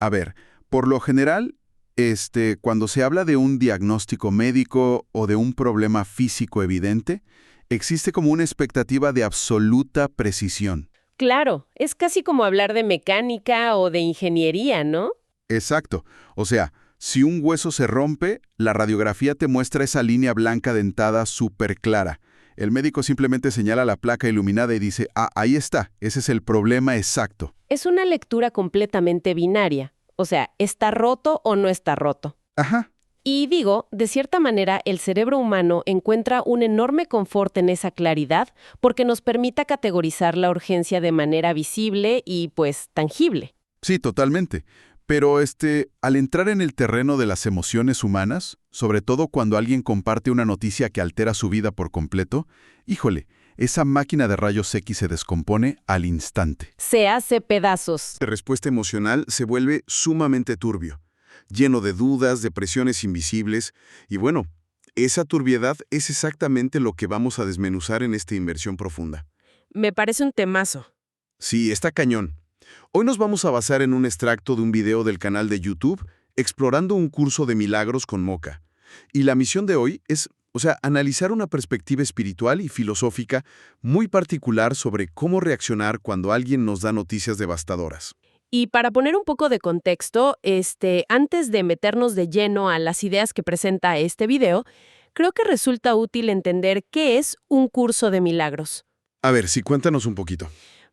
A ver, por lo general, cuando se habla de un diagnóstico médico o de un problema físico evidente, existe como una expectativa de absoluta precisión. Claro, es casi como hablar de mecánica o de ingeniería, ¿no? Exacto. O sea, si un hueso se rompe, la radiografía te muestra esa línea blanca dentada súper clara. El médico simplemente señala la placa iluminada y dice, ah, ahí está, ese es el problema exacto. Es una lectura completamente binaria. O sea, ¿está roto o no está roto? Ajá. Y digo, de cierta manera, el cerebro humano encuentra un enorme confort en esa claridad porque nos permite categorizar la urgencia de manera visible y, pues, tangible. Sí, totalmente. Pero al entrar en el terreno de las emociones humanas, sobre todo cuando alguien comparte una noticia que altera su vida por completo, híjole, esa máquina de rayos X se descompone al instante. Se hace pedazos. La respuesta emocional se vuelve sumamente turbio, lleno de dudas, de presiones invisibles, y bueno, esa turbiedad es exactamente lo que vamos a desmenuzar en esta inmersión profunda. Me parece un temazo. Sí, está cañón. Hoy nos vamos a basar en un extracto de un video del canal de YouTube explorando un curso de milagros con Moca. Y la misión de hoy es, analizar una perspectiva espiritual y filosófica muy particular sobre cómo reaccionar cuando alguien nos da noticias devastadoras. Y para poner un poco de contexto, antes de meternos de lleno a las ideas que presenta este video, creo que resulta útil entender qué es un curso de milagros. A ver, sí, cuéntanos un poquito.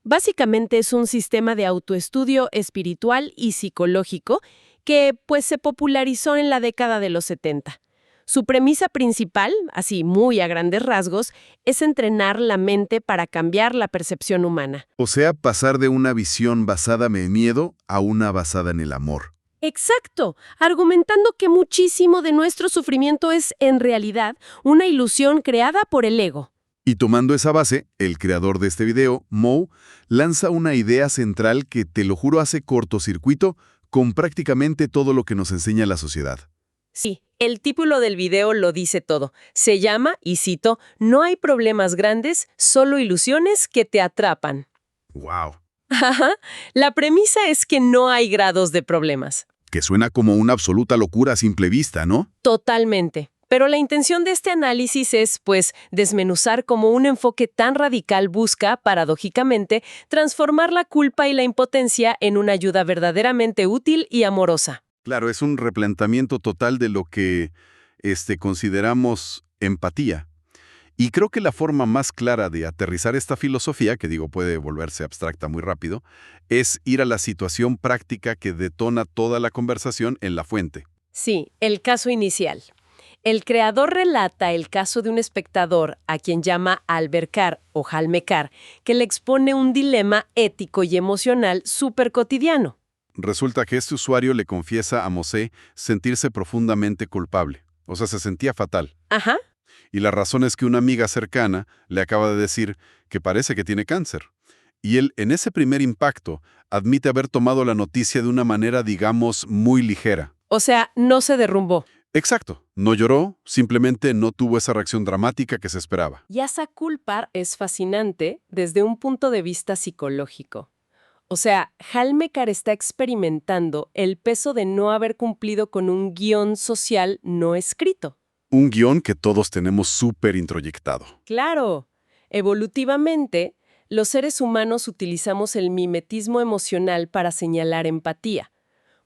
Básicamente es un sistema de autoestudio espiritual y psicológico que pues se popularizó en la década de los 70. Su premisa principal, así muy a grandes rasgos, es entrenar la mente para cambiar la percepción humana. O sea, pasar de una visión basada en el miedo a una basada en el amor. Exacto, argumentando que muchísimo de nuestro sufrimiento es, en realidad, una ilusión creada por el ego. Y tomando esa base, el creador de este video, Mo, lanza una idea central que, te lo juro, hace cortocircuito con prácticamente todo lo que nos enseña la sociedad. Sí, el título del video lo dice todo. Se llama, y cito, "No hay problemas grandes, solo ilusiones que te atrapan". ¡Wow! Ajá, la premisa es que no hay grados de problemas. Que suena como una absoluta locura a simple vista, ¿no? Totalmente. Pero la intención de este análisis es, pues, desmenuzar cómo un enfoque tan radical busca, paradójicamente, transformar la culpa y la impotencia en una ayuda verdaderamente útil y amorosa. Claro, es un replanteamiento total de lo que consideramos empatía. Y creo que la forma más clara de aterrizar esta filosofía, que digo puede volverse abstracta muy rápido, es ir a la situación práctica que detona toda la conversación en la fuente. Sí, el caso inicial. El creador relata el caso de un espectador a quien llama Albert Carr o Halme Carr, que le expone un dilema ético y emocional súper cotidiano. Resulta que este usuario le confiesa a Mosé sentirse profundamente culpable. O sea, se sentía fatal. Ajá. Y la razón es que una amiga cercana le acaba de decir que parece que tiene cáncer. Y él, en ese primer impacto, admite haber tomado la noticia de una manera, digamos, muy ligera. O sea, no se derrumbó. Exacto. No lloró, simplemente no tuvo esa reacción dramática que se esperaba. Y esa culpa es fascinante desde un punto de vista psicológico. O sea, Halmekar está experimentando el peso de no haber cumplido con un guión social no escrito. Un guión que todos tenemos súper introyectado. Claro, evolutivamente, los seres humanos utilizamos el mimetismo emocional para señalar empatía.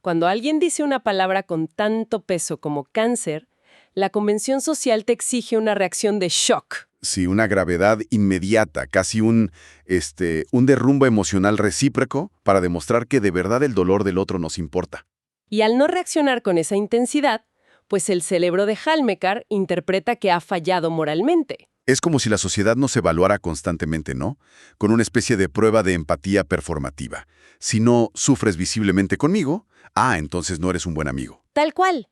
Cuando alguien dice una palabra con tanto peso como cáncer, la convención social te exige una reacción de shock. Sí, una gravedad inmediata, casi un derrumbe emocional recíproco para demostrar que de verdad el dolor del otro nos importa. Y al no reaccionar con esa intensidad, pues el cerebro de Halmekar interpreta que ha fallado moralmente. Es como si la sociedad nos evaluara constantemente, ¿no? Con una especie de prueba de empatía performativa. Si no sufres visiblemente conmigo, entonces no eres un buen amigo. Tal cual.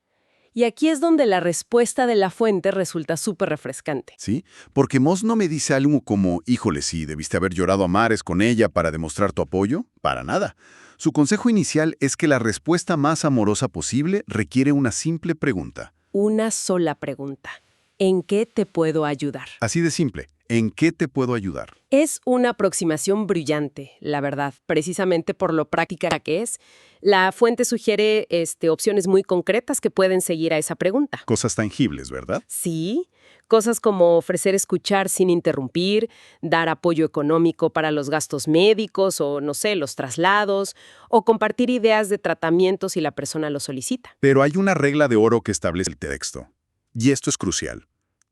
Y aquí es donde la respuesta de la fuente resulta súper refrescante. ¿Sí? Porque Moss no me dice algo como, híjole, sí, debiste haber llorado a mares con ella para demostrar tu apoyo. Para nada. Su consejo inicial es que la respuesta más amorosa posible requiere una simple pregunta. Una sola pregunta. ¿En qué te puedo ayudar? Así de simple. ¿En qué te puedo ayudar? Es una aproximación brillante, la verdad, precisamente por lo práctica que es. La fuente sugiere opciones muy concretas que pueden seguir a esa pregunta. Cosas tangibles, ¿verdad? Sí, cosas como ofrecer escuchar sin interrumpir, dar apoyo económico para los gastos médicos o, no sé, los traslados, o compartir ideas de tratamiento si la persona lo solicita. Pero hay una regla de oro que establece el texto. Y esto es crucial.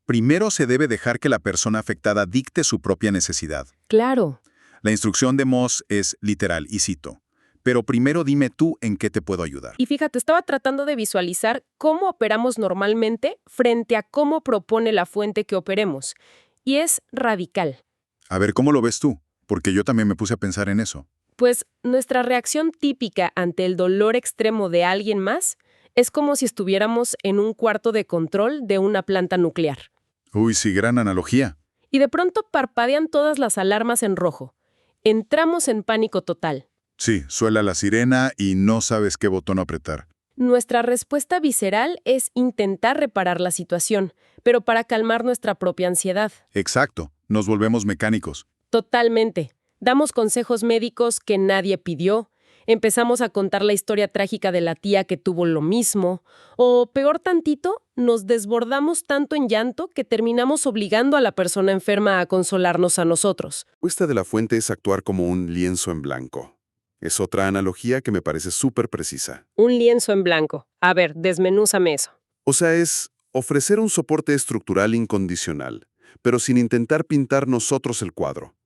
Primero se debe dejar que la persona afectada dicte su propia necesidad. Claro. La instrucción de Moss es literal, y cito: pero primero dime tú en qué te puedo ayudar. Y fíjate, estaba tratando de visualizar cómo operamos normalmente frente a cómo propone la fuente que operemos. Y es radical. A ver, ¿cómo lo ves tú? Porque yo también me puse a pensar en eso. Pues nuestra reacción típica ante el dolor extremo de alguien más es como si estuviéramos en un cuarto de control de una planta nuclear. Uy, sí, gran analogía. Y de pronto parpadean todas las alarmas en rojo. Entramos en pánico total. Sí, suena la sirena y no sabes qué botón apretar. Nuestra respuesta visceral es intentar reparar la situación, pero para calmar nuestra propia ansiedad. Exacto, nos volvemos mecánicos. Totalmente. Damos consejos médicos que nadie pidió. Empezamos a contar la historia trágica de la tía que tuvo lo mismo. O, peor tantito, nos desbordamos tanto en llanto que terminamos obligando a la persona enferma a consolarnos a nosotros. La respuesta de la fuente es actuar como un lienzo en blanco. Es otra analogía que me parece súper precisa. Un lienzo en blanco. A ver, desmenúzame eso. O sea, es ofrecer un soporte estructural incondicional, pero sin intentar pintar nosotros el cuadro.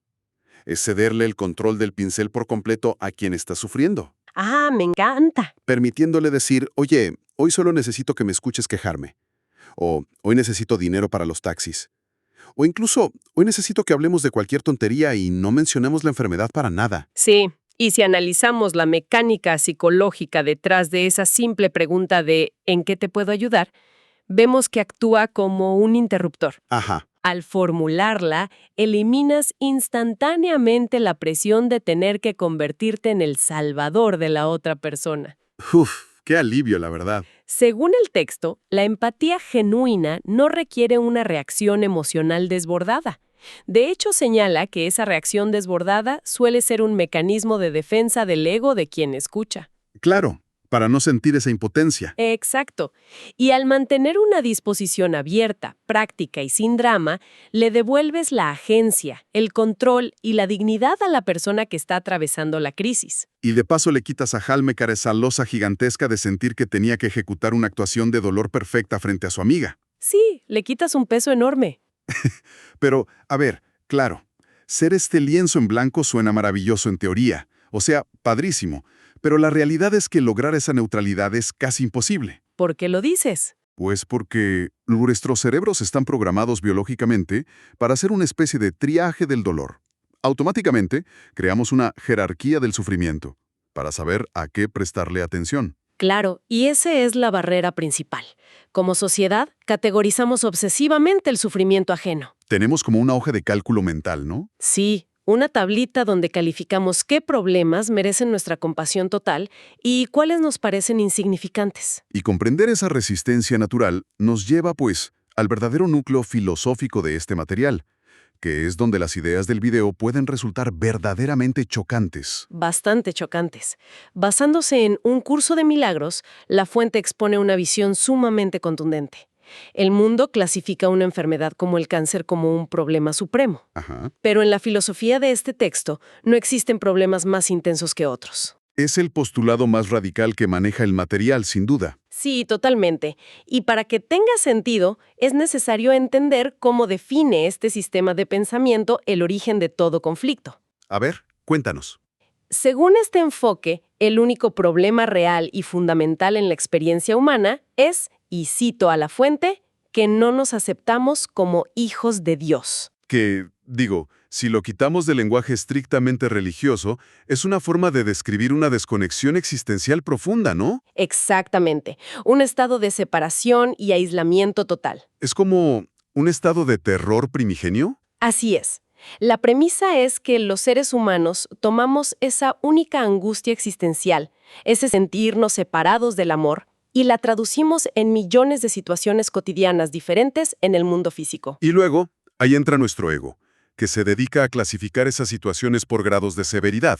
Es cederle el control del pincel por completo a quien está sufriendo, ¡Ah, me encanta! permitiéndole decir: oye, hoy solo necesito que me escuches quejarme. O hoy necesito dinero para los taxis. O incluso, hoy necesito que hablemos de cualquier tontería y no mencionemos la enfermedad para nada. Sí, y si analizamos la mecánica psicológica detrás de esa simple pregunta de ¿en qué te puedo ayudar?, vemos que actúa como un interruptor. Ajá. Al formularla, eliminas instantáneamente la presión de tener que convertirte en el salvador de la otra persona. Uf, qué alivio, la verdad. Según el texto, la empatía genuina no requiere una reacción emocional desbordada. De hecho, señala que esa reacción desbordada suele ser un mecanismo de defensa del ego de quien escucha. Claro, para no sentir esa impotencia. Exacto. Y al mantener una disposición abierta, práctica y sin drama, le devuelves la agencia, el control y la dignidad a la persona que está atravesando la crisis. Y de paso le quitas a Halmekar esa losa gigantesca de sentir que tenía que ejecutar una actuación de dolor perfecta frente a su amiga. Sí, le quitas un peso enorme. Pero, a ver, claro, ser este lienzo en blanco suena maravilloso en teoría, o sea, padrísimo, pero la realidad es que lograr esa neutralidad es casi imposible. ¿Por qué lo dices? Pues porque nuestros cerebros están programados biológicamente para hacer una especie de triaje del dolor. Automáticamente, creamos una jerarquía del sufrimiento, para saber a qué prestarle atención. Claro, y esa es la barrera principal. Como sociedad, categorizamos obsesivamente el sufrimiento ajeno. Tenemos como una hoja de cálculo mental, ¿no? Sí, una tablita donde calificamos qué problemas merecen nuestra compasión total y cuáles nos parecen insignificantes. Y comprender esa resistencia natural nos lleva, pues, al verdadero núcleo filosófico de este material, que es donde las ideas del video pueden resultar verdaderamente chocantes. Bastante chocantes. Basándose en Un curso de milagros, la fuente expone una visión sumamente contundente. El mundo clasifica una enfermedad como el cáncer como un problema supremo. Ajá. Pero en la filosofía de este texto no existen problemas más intensos que otros. Es el postulado más radical que maneja el material, sin duda. Sí, totalmente. Y para que tenga sentido, es necesario entender cómo define este sistema de pensamiento el origen de todo conflicto. A ver, cuéntanos. Según este enfoque, el único problema real y fundamental en la experiencia humana es, y cito a la fuente, que no nos aceptamos como hijos de Dios. Que, digo, si lo quitamos del lenguaje estrictamente religioso, es una forma de describir una desconexión existencial profunda, ¿no? Exactamente. Un estado de separación y aislamiento total. Es como un estado de terror primigenio. Así es. La premisa es que los seres humanos tomamos esa única angustia existencial, ese sentirnos separados del amor, y la traducimos en millones de situaciones cotidianas diferentes en el mundo físico. Y luego, Ahí entra nuestro ego, que se dedica a clasificar esas situaciones por grados de severidad.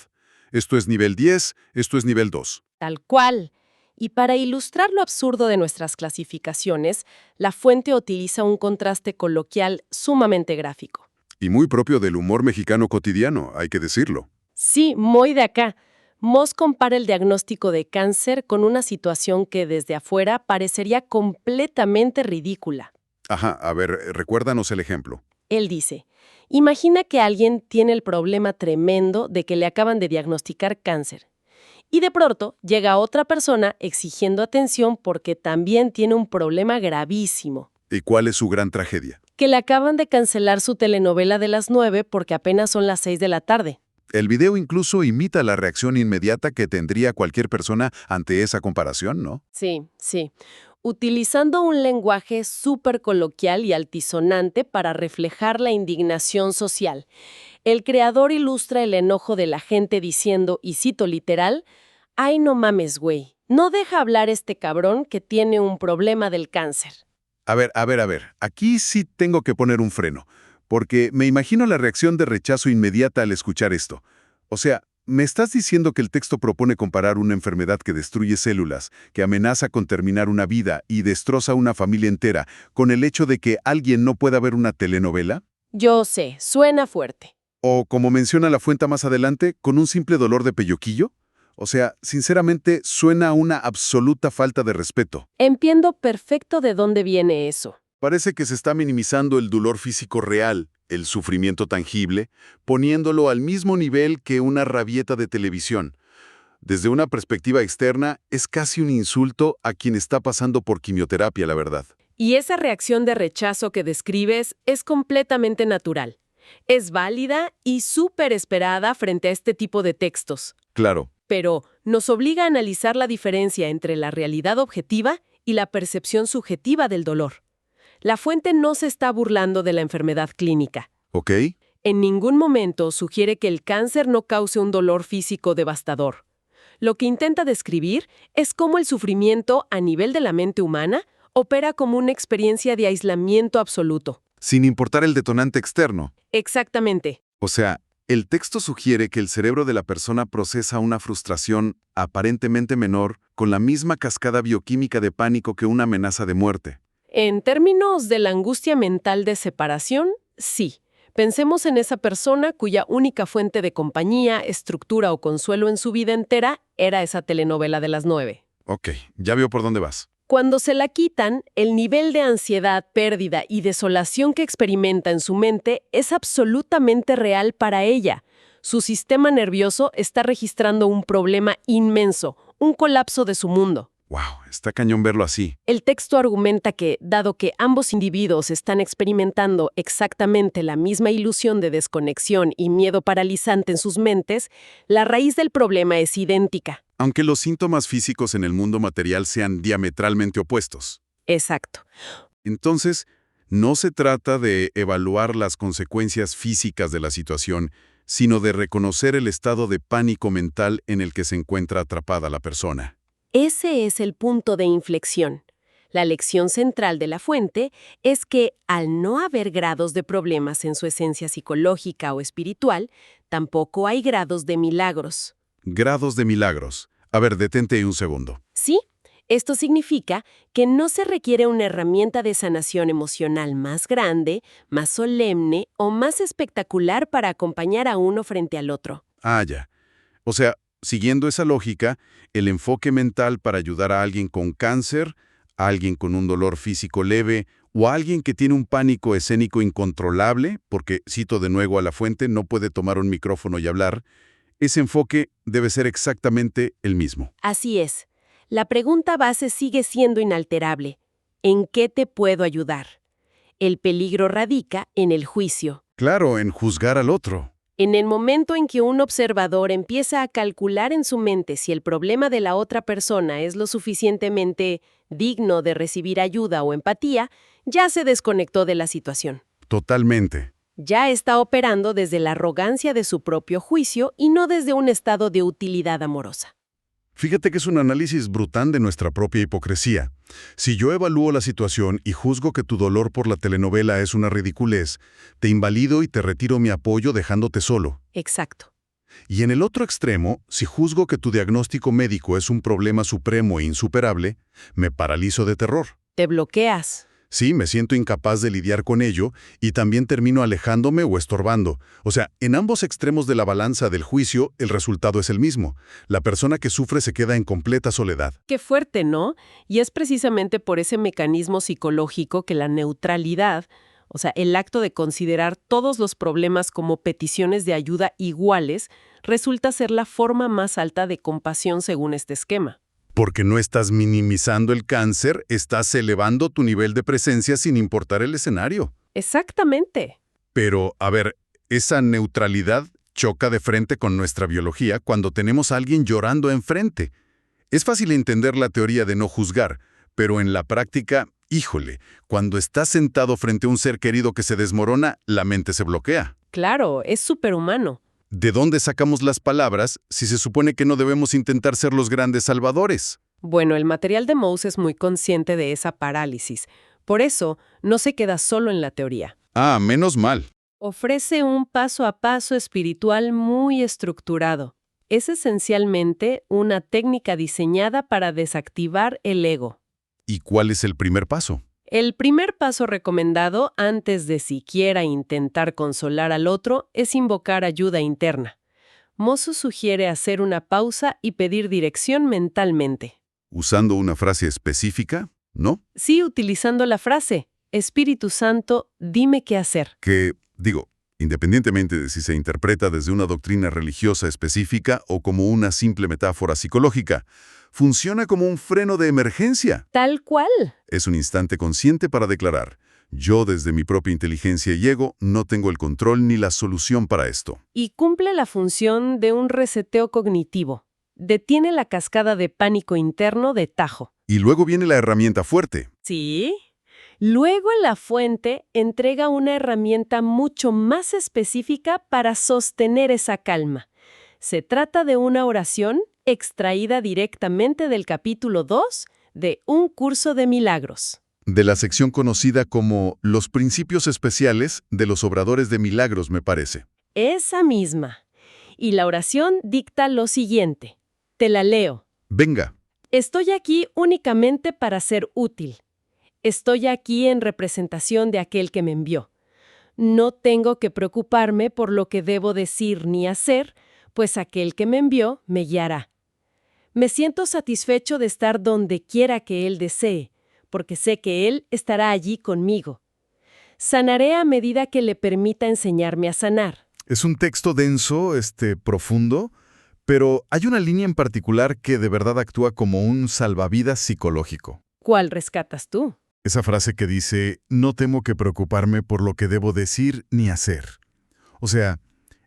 Esto es nivel 10, esto es nivel 2. Tal cual. Y para ilustrar lo absurdo de nuestras clasificaciones, la fuente utiliza un contraste coloquial sumamente gráfico. Y muy propio del humor mexicano cotidiano, hay que decirlo. Sí, muy de acá. Moss compara el diagnóstico de cáncer con una situación que desde afuera parecería completamente ridícula. Ajá, a ver, recuérdanos el ejemplo. Él dice, imagina que alguien tiene el problema tremendo de que le acaban de diagnosticar cáncer. Y de pronto llega otra persona exigiendo atención porque también tiene un problema gravísimo. ¿Y cuál es su gran tragedia? Que le acaban de cancelar su telenovela de las 9 porque apenas son las 6 de la tarde. El video incluso imita la reacción inmediata que tendría cualquier persona ante esa comparación, ¿no? Sí, sí. Utilizando un lenguaje súper coloquial y altisonante para reflejar la indignación social. El creador ilustra el enojo de la gente diciendo, y cito literal, «Ay, no mames, güey, no deja hablar este cabrón que tiene un problema del cáncer». A ver, aquí sí tengo que poner un freno, porque me imagino la reacción de rechazo inmediata al escuchar esto. O sea, me estás diciendo que el texto propone comparar una enfermedad que destruye células, que amenaza con terminar una vida y destroza una familia entera, con el hecho de que alguien no pueda ver una telenovela? Yo sé, suena fuerte. O, como menciona la fuente más adelante, con un simple dolor de pelloquillo. O sea, sinceramente, suena a una absoluta falta de respeto. Entiendo perfecto de dónde viene eso. Parece que se está minimizando el dolor físico real, el sufrimiento tangible, poniéndolo al mismo nivel que una rabieta de televisión. Desde una perspectiva externa, es casi un insulto a quien está pasando por quimioterapia, la verdad. Y esa reacción de rechazo que describes es completamente natural. Es válida y súper esperada frente a este tipo de textos. Claro. Pero nos obliga a analizar la diferencia entre la realidad objetiva y la percepción subjetiva del dolor. La fuente no se está burlando de la enfermedad clínica. ¿Ok? En ningún momento sugiere que el cáncer no cause un dolor físico devastador. Lo que intenta describir es cómo el sufrimiento a nivel de la mente humana opera como una experiencia de aislamiento absoluto. Sin importar el detonante externo. Exactamente. O sea, el texto sugiere que el cerebro de la persona procesa una frustración aparentemente menor con la misma cascada bioquímica de pánico que una amenaza de muerte. En términos de la angustia mental de separación, sí. Pensemos en esa persona cuya única fuente de compañía, estructura o consuelo en su vida entera era esa telenovela de las 9. Ok, ya veo por dónde vas. Cuando se la quitan, el nivel de ansiedad, pérdida y desolación que experimenta en su mente es absolutamente real para ella. Su sistema nervioso está registrando un problema inmenso, un colapso de su mundo. Wow, está cañón verlo así. El texto argumenta que, dado que ambos individuos están experimentando exactamente la misma ilusión de desconexión y miedo paralizante en sus mentes, la raíz del problema es idéntica. Aunque los síntomas físicos en el mundo material sean diametralmente opuestos. Exacto. Entonces, no se trata de evaluar las consecuencias físicas de la situación, sino de reconocer el estado de pánico mental en el que se encuentra atrapada la persona. Ese es el punto de inflexión. La lección central de la fuente es que, al no haber grados de problemas en su esencia psicológica o espiritual, tampoco hay grados de milagros. Grados de milagros. A ver, detente un segundo. ¿Sí? Esto significa que no se requiere una herramienta de sanación emocional más grande, más solemne o más espectacular para acompañar a uno frente al otro. Ah, ya. O sea, siguiendo esa lógica, el enfoque mental para ayudar a alguien con cáncer, a alguien con un dolor físico leve o a alguien que tiene un pánico escénico incontrolable, porque, cito de nuevo a la fuente, no puede tomar un micrófono y hablar, ese enfoque debe ser exactamente el mismo. Así es. La pregunta base sigue siendo inalterable. ¿En qué te puedo ayudar? El peligro radica en el juicio. Claro, en juzgar al otro. En el momento en que un observador empieza a calcular en su mente si el problema de la otra persona es lo suficientemente digno de recibir ayuda o empatía, ya se desconectó de la situación. Totalmente. Ya está operando desde la arrogancia de su propio juicio y no desde un estado de utilidad amorosa. Fíjate que es un análisis brutal de nuestra propia hipocresía. Si yo evalúo la situación y juzgo que tu dolor por la telenovela es una ridiculez, te invalido y te retiro mi apoyo dejándote solo. Exacto. Y en el otro extremo, si juzgo que tu diagnóstico médico es un problema supremo e insuperable, me paralizo de terror. Te bloqueas. Sí, me siento incapaz de lidiar con ello y también termino alejándome o estorbando. O sea, en ambos extremos de la balanza del juicio, el resultado es el mismo. La persona que sufre se queda en completa soledad. Qué fuerte, ¿no? Y es precisamente por ese mecanismo psicológico que la neutralidad, o sea, el acto de considerar todos los problemas como peticiones de ayuda iguales, resulta ser la forma más alta de compasión según este esquema. Porque no estás minimizando el cáncer, estás elevando tu nivel de presencia sin importar el escenario. Exactamente. Pero, a ver, esa neutralidad choca de frente con nuestra biología cuando tenemos a alguien llorando enfrente. Es fácil entender la teoría de no juzgar, pero en la práctica, híjole, cuando estás sentado frente a un ser querido que se desmorona, la mente se bloquea. Claro, es superhumano. ¿De dónde sacamos las palabras si se supone que no debemos intentar ser los grandes salvadores? Bueno, el material de Mose es muy consciente de esa parálisis. Por eso, no se queda solo en la teoría. Ah, menos mal. Ofrece un paso a paso espiritual muy estructurado. Es esencialmente una técnica diseñada para desactivar el ego. ¿Y cuál es el primer paso? El primer paso recomendado antes de siquiera intentar consolar al otro es invocar ayuda interna. Mozo sugiere hacer una pausa y pedir dirección mentalmente. ¿Usando una frase específica? ¿No? Sí, utilizando la frase, Espíritu Santo, dime qué hacer. Que, digo, independientemente de si se interpreta desde una doctrina religiosa específica o como una simple metáfora psicológica, funciona como un freno de emergencia. Tal cual. Es un instante consciente para declarar, yo desde mi propia inteligencia y ego no tengo el control ni la solución para esto. Y cumple la función de un reseteo cognitivo. Detiene la cascada de pánico interno de tajo. Y luego viene la herramienta fuerte. Sí. Luego la fuente entrega una herramienta mucho más específica para sostener esa calma. Se trata de una oración extraída directamente del capítulo 2 de Un curso de milagros. De la sección conocida como Los principios especiales de los obradores de milagros, me parece. Esa misma. Y la oración dicta lo siguiente. Te la leo. Venga. Estoy aquí únicamente para ser útil. Estoy aquí en representación de aquel que me envió. No tengo que preocuparme por lo que debo decir ni hacer, pues aquel que me envió me guiará. Me siento satisfecho de estar donde quiera que Él desee, porque sé que Él estará allí conmigo. Sanaré a medida que le permita enseñarme a sanar. Es un texto denso, profundo, pero hay una línea en particular que de verdad actúa como un salvavidas psicológico. ¿Cuál rescatas tú? Esa frase que dice, no tengo que preocuparme por lo que debo decir ni hacer. O sea,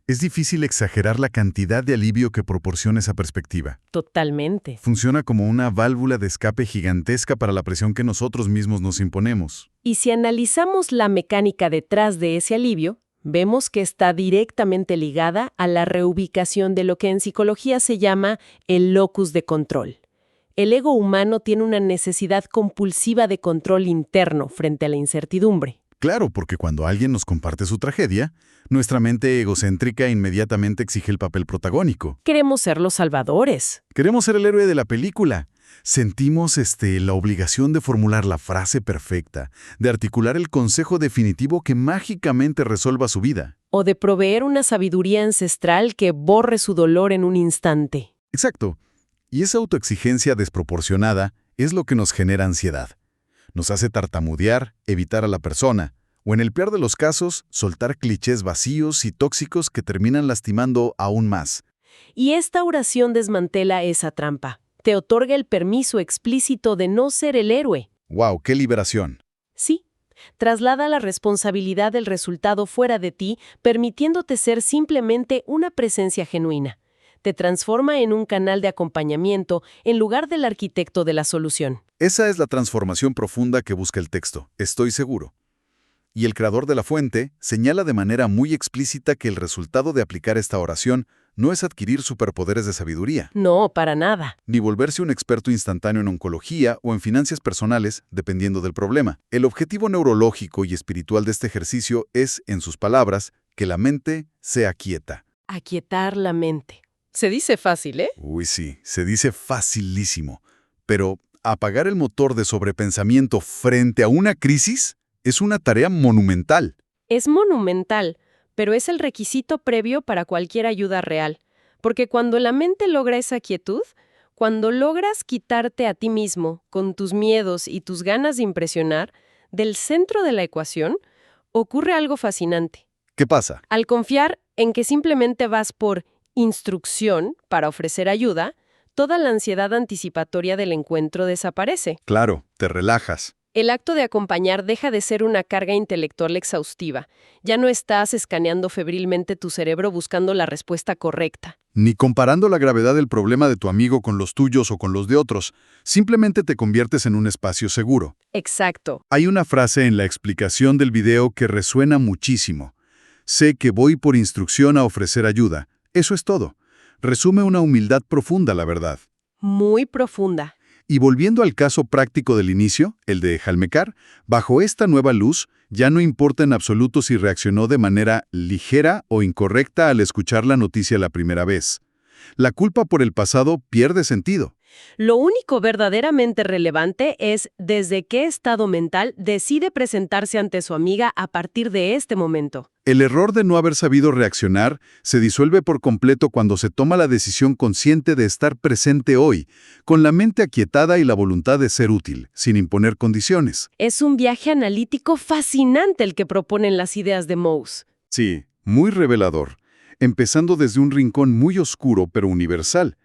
es difícil exagerar la cantidad de alivio que proporciona esa perspectiva. Totalmente. Funciona como una válvula de escape gigantesca para la presión que nosotros mismos nos imponemos. Y si analizamos la mecánica detrás de ese alivio, vemos que está directamente ligada a la reubicación de lo que en psicología se llama el locus de control. El ego humano tiene una necesidad compulsiva de control interno frente a la incertidumbre. Claro, porque cuando alguien nos comparte su tragedia, nuestra mente egocéntrica inmediatamente exige el papel protagónico. Queremos ser los salvadores. Queremos ser el héroe de la película. Sentimos la obligación de formular la frase perfecta, de articular el consejo definitivo que mágicamente resuelva su vida. O de proveer una sabiduría ancestral que borre su dolor en un instante. Exacto. Y esa autoexigencia desproporcionada es lo que nos genera ansiedad. Nos hace tartamudear, evitar a la persona, o en el peor de los casos, soltar clichés vacíos y tóxicos que terminan lastimando aún más. Y esta oración desmantela esa trampa. Te otorga el permiso explícito de no ser el héroe. ¡Wow! ¡Qué liberación! Sí. Traslada la responsabilidad del resultado fuera de ti, permitiéndote ser simplemente una presencia genuina. Te transforma en un canal de acompañamiento en lugar del arquitecto de la solución. Esa es la transformación profunda que busca el texto, estoy seguro. Y el creador de la fuente señala de manera muy explícita que el resultado de aplicar esta oración no es adquirir superpoderes de sabiduría, No, para nada. ni volverse un experto instantáneo en oncología o en finanzas personales, dependiendo del problema. El objetivo neurológico y espiritual de este ejercicio es, en sus palabras, que la mente sea quieta. Aquietar la mente. Se dice fácil, ¿eh? Uy, sí, se dice facilísimo. Pero apagar el motor de sobrepensamiento frente a una crisis es una tarea monumental. Es monumental, pero es el requisito previo para cualquier ayuda real. Porque cuando la mente logra esa quietud, cuando logras quitarte a ti mismo, con tus miedos y tus ganas de impresionar, del centro de la ecuación, ocurre algo fascinante. ¿Qué pasa? Al confiar en que simplemente vas por instrucción para ofrecer ayuda, toda la ansiedad anticipatoria del encuentro desaparece. Claro, te relajas. El acto de acompañar deja de ser una carga intelectual exhaustiva. Ya no estás escaneando febrilmente tu cerebro buscando la respuesta correcta. Ni comparando la gravedad del problema de tu amigo con los tuyos o con los de otros. Simplemente te conviertes en un espacio seguro. Exacto. Hay una frase en la explicación del video que resuena muchísimo. Sé que voy por instrucción a ofrecer ayuda. Eso es todo. Resume una humildad profunda, la verdad. Muy profunda. Y volviendo al caso práctico del inicio, el de Jalmekar, bajo esta nueva luz, ya no importa en absoluto si reaccionó de manera ligera o incorrecta al escuchar la noticia la primera vez. La culpa por el pasado pierde sentido. Lo único verdaderamente relevante es desde qué estado mental decide presentarse ante su amiga a partir de este momento. El error de no haber sabido reaccionar se disuelve por completo cuando se toma la decisión consciente de estar presente hoy, con la mente aquietada y la voluntad de ser útil, sin imponer condiciones. Es un viaje analítico fascinante el que proponen las ideas de Mose. Sí, muy revelador, empezando desde un rincón muy oscuro pero universal.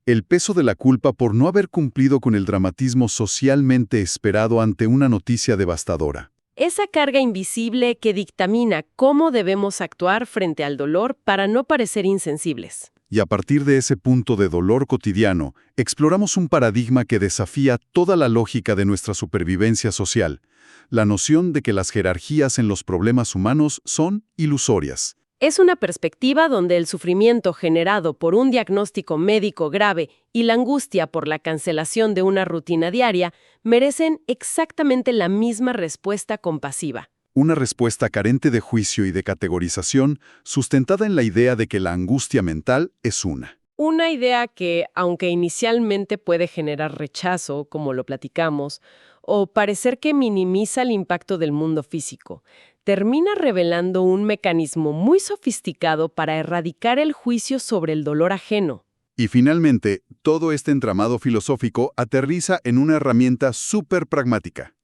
El peso de la culpa por no haber cumplido con el dramatismo socialmente esperado ante una noticia devastadora. Esa carga invisible que dictamina cómo debemos actuar frente al dolor para no parecer insensibles. Y a partir de ese punto de dolor cotidiano, exploramos un paradigma que desafía toda la lógica de nuestra supervivencia social, la noción de que las jerarquías en los problemas humanos son ilusorias. Es una perspectiva donde el sufrimiento generado por un diagnóstico médico grave y la angustia por la cancelación de una rutina diaria merecen exactamente la misma respuesta compasiva. Una respuesta carente de juicio y de categorización, sustentada en la idea de que la angustia mental es una. Una idea que, aunque inicialmente puede generar rechazo, como lo platicamos, o parecer que minimiza el impacto del mundo físico, termina revelando un mecanismo muy sofisticado para erradicar el juicio sobre el dolor ajeno. Y finalmente, todo este entramado filosófico aterriza en una herramienta súper pragmática.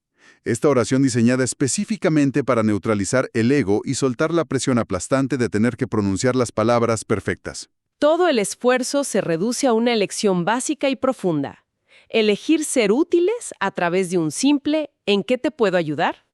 Esta oración diseñada específicamente para neutralizar el ego y soltar la presión aplastante de tener que pronunciar las palabras perfectas. Todo el esfuerzo se reduce a una elección básica y profunda. Elegir ser útiles a través de un simple ¿en qué te puedo ayudar?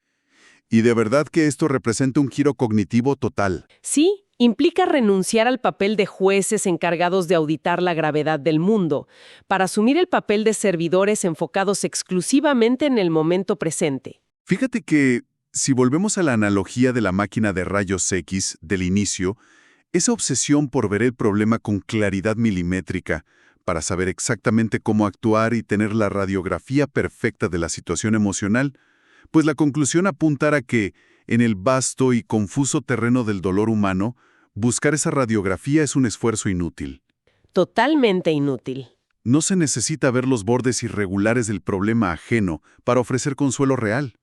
Y de verdad que esto representa un giro cognitivo total. Sí, implica renunciar al papel de jueces encargados de auditar la gravedad del mundo, para asumir el papel de servidores enfocados exclusivamente en el momento presente. Fíjate que, si volvemos a la analogía de la máquina de rayos X del inicio, esa obsesión por ver el problema con claridad milimétrica, para saber exactamente cómo actuar y tener la radiografía perfecta de la situación emocional, pues la conclusión apuntará que, en el vasto y confuso terreno del dolor humano, buscar esa radiografía es un esfuerzo inútil. Totalmente inútil. No se necesita ver los bordes irregulares del problema ajeno para ofrecer consuelo real.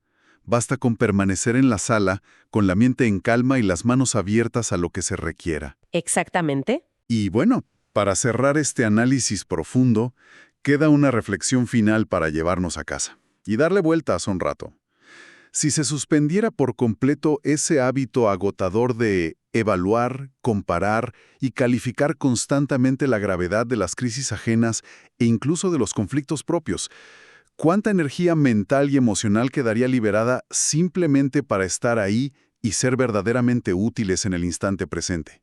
Basta con permanecer en la sala, con la mente en calma y las manos abiertas a lo que se requiera. ¿Exactamente? Y bueno, para cerrar este análisis profundo, queda una reflexión final para llevarnos a casa y darle vueltas un rato. Si se suspendiera por completo ese hábito agotador de evaluar, comparar y calificar constantemente la gravedad de las crisis ajenas e incluso de los conflictos propios, ¿cuánta energía mental y emocional quedaría liberada simplemente para estar ahí y ser verdaderamente útiles en el instante presente?